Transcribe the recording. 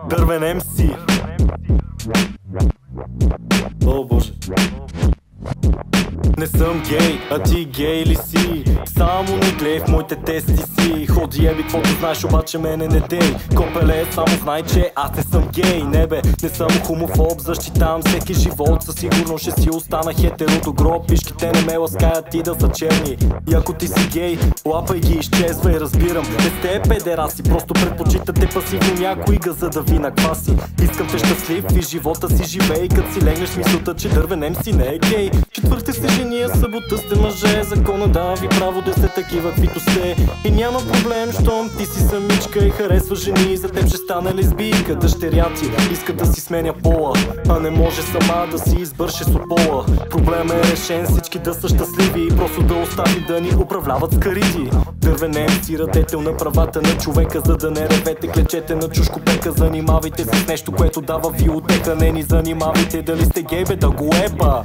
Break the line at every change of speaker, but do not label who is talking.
Дървен МС. О, боже. Не съм гей, а ти гей ли си? Само не глей в моите тести си. Ходи еби, каквото знаеш, обаче мене не дей. Копеле, само знай, че аз не съм гей. Не бе, не съм хомофоб, защитавам всеки живот. Със сигурност ще си остана хетеро до гроб. Пишките не ме ласкаят ти да са черни. И ако ти си гей, лапай ги, изчезвай, разбирам. Не сте педераси, просто предпочитате пасивно някой газа да ви накваси. Искам те щастлив и живота си живей. Като си легнеш мисълта, че Дървен МС не е гей. Четвъртък сте жени, а събота сте мъже. Закона дава ви право да сте такива, каквито сте. И няма проблем, щом ти си самичка и харесва жени. За теб ще стане лесбийка. Дъщеря ти иска да си сменя пола, а не може сама да си избърше сопола. Проблемът е решен, всички да са щастливи и просто да остави да ни управляват скариди. Дървен МС, радетел на правата на човека, за да не ревете, клечете на чушкопека. Занимавайте се с нещо, което дава ви отека. Не ни занимавайте дали сте гей, бе, да го еба.